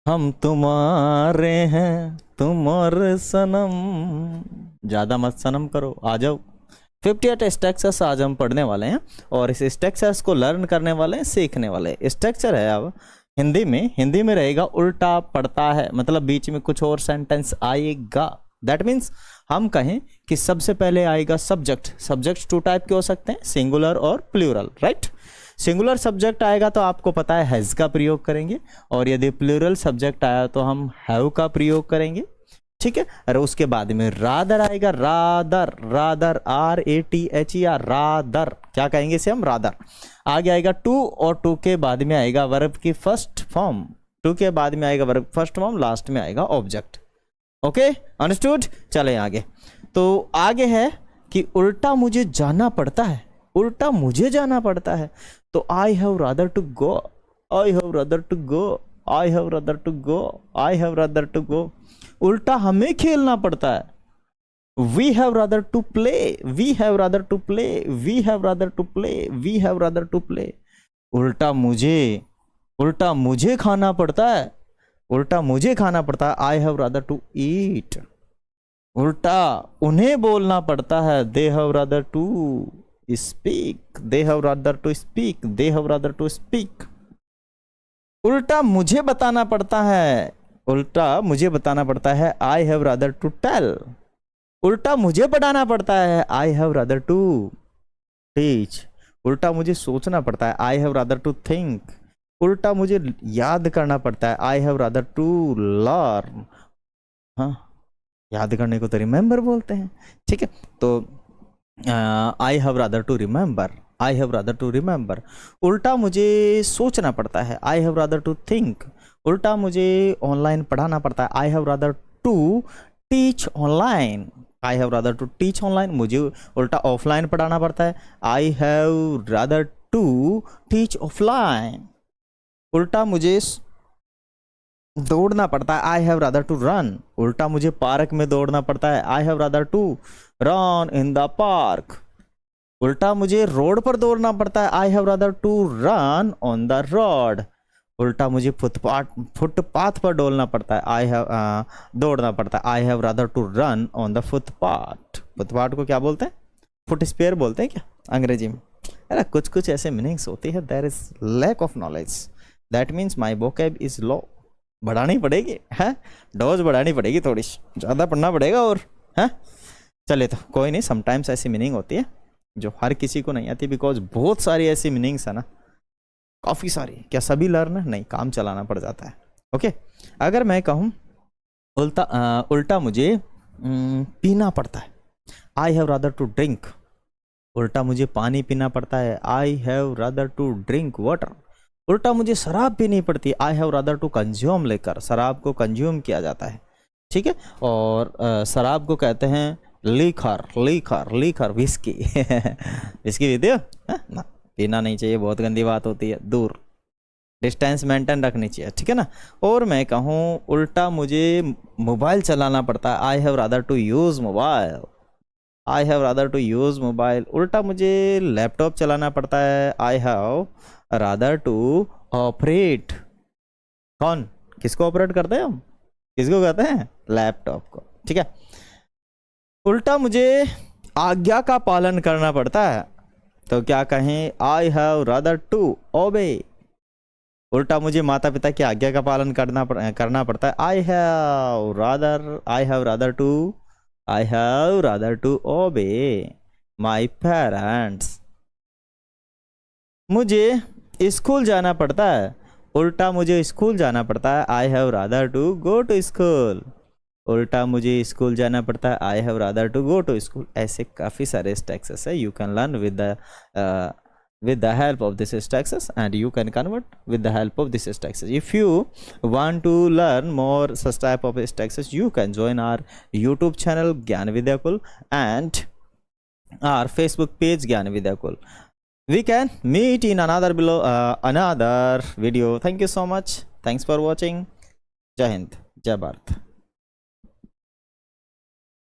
हम तुम्हारे हैं तुम और सनम, ज़्यादा मत सनम करो, आ जाओ। 58 स्ट्रक्चर्स आज हम पढ़ने वाले हैं और इस स्ट्रक्चर्स को लर्न करने वाले हैं, सीखने वाले हैं। स्ट्रक्चर है अब हिंदी में रहेगा उल्टा पड़ता है, मतलब बीच में कुछ और सेंटेंस आएगा। दैट मीन्स हम कहें कि सबसे पहले आएगा सब्जेक्ट। सब्जेक्ट टू टाइप के हो सकते हैं, सिंगुलर और प्लूरल, राइट। सिंगुलर सब्जेक्ट आएगा तो आपको पता है हैज़ का प्रयोग करेंगे, और यदि प्लूरल सब्जेक्ट आया तो हम हैव का प्रयोग करेंगे, ठीक है। और उसके बाद में रादर आएगा, रादर, रादर, RATHER, रादर, क्या कहेंगे इसे हम, रादर। आगे आएगा टू, और टू के बाद में आएगा वर्ब की फर्स्ट फॉर्म, टू के बाद में आएगा वर्ब फर्स्ट फॉर्म, लास्ट में आएगा ऑब्जेक्ट। Okay, understood. चले आगे। तो आगे है कि उल्टा मुझे जाना पड़ता है, उल्टा मुझे जाना पड़ता है, तो I have rather to go, I have rather to go, I have rather to go, I have rather to go. उल्टा हमें खेलना पड़ता है, we have rather to play, we have rather to play, we have rather to play, we have rather to play. उल्टा मुझे खाना पड़ता है, उल्टा मुझे खाना पड़ता है, I have rather to eat. उल्टा उन्हें बोलना पड़ता है, they have rather to speak, they have rather to speak, they have rather to speak. उल्टा मुझे बताना पड़ता है, उल्टा मुझे बताना पड़ता है, I have rather to tell. उल्टा मुझे पढ़ाना पड़ता है, I have rather to teach. उल्टा मुझे सोचना पड़ता है, I have rather to think. उल्टा मुझे याद करना पड़ता है, I have rather to learn. हाँ, याद करने को तो रिमेंबर बोलते हैं, ठीक है। तो I have rather to remember, I have rather to remember. उल्टा मुझे सोचना पड़ता है, I have rather to think. उल्टा मुझे ऑनलाइन पढ़ाना पड़ता है, I have rather to teach online, I have rather to teach online. मुझे उल्टा ऑफलाइन पढ़ाना पड़ता है, I have rather to teach offline. उल्टा मुझे दौड़ना पड़ता है, I have rather to run. उल्टा मुझे पार्क में दौड़ना पड़ता है, I have rather to run in the park. उल्टा मुझे रोड पर दौड़ना पड़ता है, I have rather to run on the road. उल्टा मुझे फुटपाथ पर डोलना पड़ता है, आई हैव दौड़ना पड़ता है, I have rather to run on the footpath. Footpath को क्या बोलते हैं, फुट स्पेयर बोलते हैं क्या अंग्रेजी में। अरे कुछ कुछ ऐसे मीनिंग्स होती है, there is lack of knowledge, that means my vocab is low. बढ़ानी पड़ेगी, है डोज बढ़ानी पड़ेगी, थोड़ी ज़्यादा पढ़ना पड़ेगा, और है चले तो कोई नहीं। समटाइम्स ऐसी मीनिंग होती है जो हर किसी को नहीं आती, बिकॉज बहुत सारी ऐसी मीनिंग्स है ना, काफ़ी सारी। क्या सभी लर्न नहीं, काम चलाना पड़ जाता है। ओके, अगर मैं कहूँ उल्टा मुझे पीना पड़ता है, I have rather to drink. उल्टा मुझे पानी पीना पड़ता है, I have rather to drink water. उल्टा मुझे शराब पीनी पड़ती है, I have rather to consume. लेकर शराब को कंज्यूम किया जाता है, ठीक है। और शराब को कहते हैं liquor, liquor, liquor, whisky. Whisky पीते हो ना, पीना नहीं चाहिए, बहुत गंदी बात होती है, दूर, डिस्टेंस मेंटेन रखनी चाहिए, ठीक है ना। और मैं कहूँ उल्टा मुझे मोबाइल चलाना पड़ता है, I have rather to use mobile, I have rather to use mobile. उल्टा मुझे लैपटॉप चलाना पड़ता है, I have rather to operate. कौन, किसको ऑपरेट करते हैं हम, किसको कहते हैं, लैपटॉप को, ठीक है। उल्टा मुझे आज्ञा का पालन करना पड़ता है, तो क्या कहें, आई हैव रादर टू ओबे। उल्टा मुझे माता पिता की आज्ञा का पालन करना पड़ता है, I have rather to obey my parents. मुझे स्कूल जाना पड़ता है, उल्टा मुझे स्कूल जाना पड़ता है, I have rather to go to school. उल्टा मुझे स्कूल जाना पड़ता है, I have rather to go to school. ऐसे काफ़ी सारे स्ट्रक्चर्स है, you can learn with the help of this structures, and you can convert with the help of this structures. If you want to learn more such type of structures, you can join our YouTube channel Gyan Vidyakul and our Facebook page Gyan Vidyakul. We can meet in another video. Thank you so much. Thanks for watching. Jai Hind, Jai Bharat.